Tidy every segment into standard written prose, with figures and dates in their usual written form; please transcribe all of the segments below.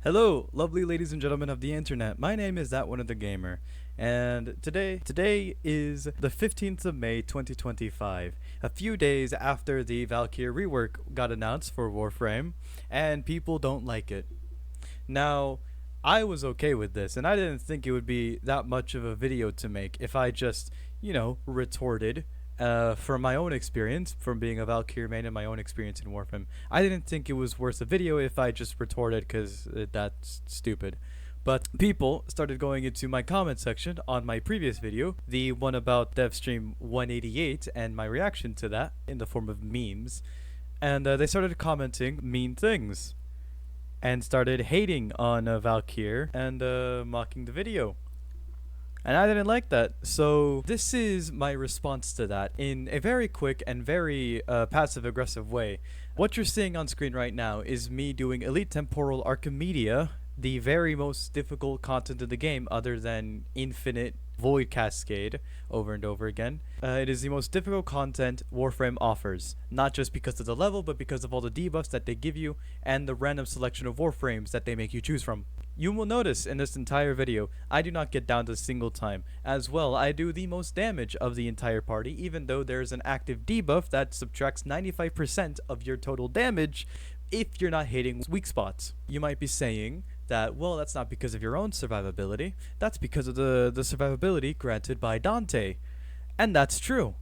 Hello, lovely ladies and gentlemen of the internet. My name is That One of the Gamer, and today is the 15th of May 2025, a few days after the Valkyr rework got announced for Warframe, and people don't like it. Now, I was okay with this, and I didn't think it would be that much of a video to make if I just, retorted from my own experience, from being a Valkyr main and my own experience in Warframe. I didn't think it was worth a video if I just retorted because that's stupid. But people started going into my comment section on my previous video, the one about DevStream 188 and my reaction to that in the form of memes, and they started commenting mean things and started hating on Valkyr and mocking the video. And I didn't like that. So this is my response to that in a very quick and very passive-aggressive way. What you're seeing on screen right now is me doing Elite Temporal Archimedia, the very most difficult content in the game other than Infinite Void Cascade over and over again. It is the most difficult content Warframe offers, not just because of the level, but because of all the debuffs that they give you and the random selection of Warframes that they make you choose from. You will notice in this entire video, I do not get downed a single time. As well, I do the most damage of the entire party, even though there's an active debuff that subtracts 95% of your total damage if you're not hitting weak spots. You might be saying that, well, that's not because of your own survivability, that's because of the survivability granted by Dante. And that's true.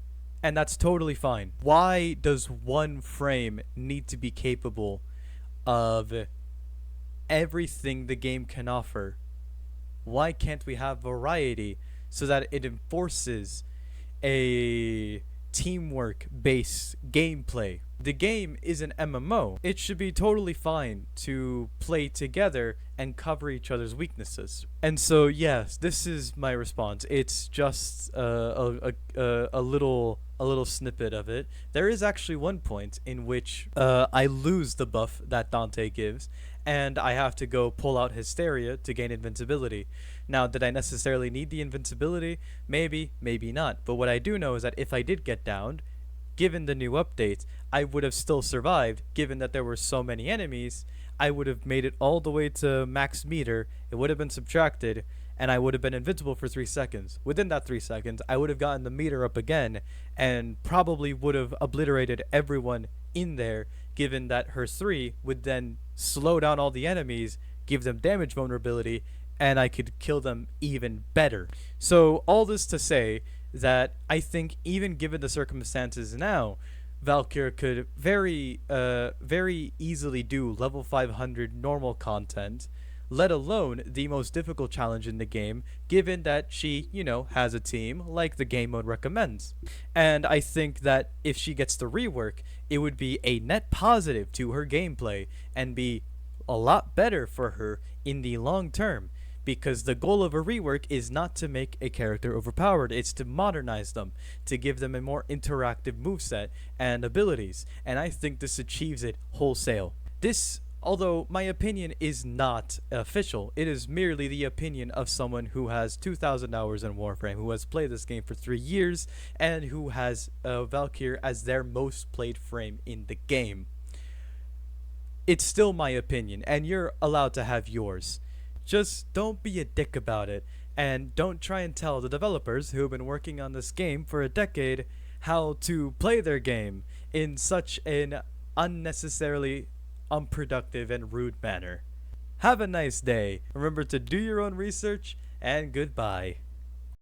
And that's totally fine. Why does one frame need to be capable of everything the game can offer? Why can't we have variety so that it enforces a teamwork based gameplay? The game is an MMO. It should be totally fine to play together and cover each other's weaknesses. And so yes, this is my response. It's just a little snippet of it. There is actually one point in which I lose the buff that Dante gives, and I have to go pull out Hysteria to gain invincibility. Now, did I necessarily need the invincibility? Maybe, maybe not. But what I do know is that if I did get downed, given the new update, I would have still survived, given that there were so many enemies. I would have made it all the way to max meter, it would have been subtracted, and I would have been invincible for 3 seconds. Within that 3 seconds, I would have gotten the meter up again, and probably would have obliterated everyone in there, given that her 3 would then slow down all the enemies, give them damage vulnerability, and I could kill them even better. So all this to say that I think even given the circumstances now, Valkyr could very easily do level 500 normal content, let alone the most difficult challenge in the game, given that she, has a team like the game mode recommends. And I think that if she gets the rework, it would be a net positive to her gameplay and be a lot better for her in the long term. Because the goal of a rework is not to make a character overpowered, it's to modernize them, to give them a more interactive moveset and abilities, and I think this achieves it wholesale. This, although my opinion is not official, it is merely the opinion of someone who has 2,000 hours in Warframe, who has played this game for 3 years, and who has Valkyr as their most played frame in the game. It's still my opinion, and you're allowed to have yours. Just don't be a dick about it, and don't try and tell the developers who have been working on this game for a decade how to play their game in such an unnecessarily unproductive and rude manner. Have a nice day. Remember to do your own research, and goodbye.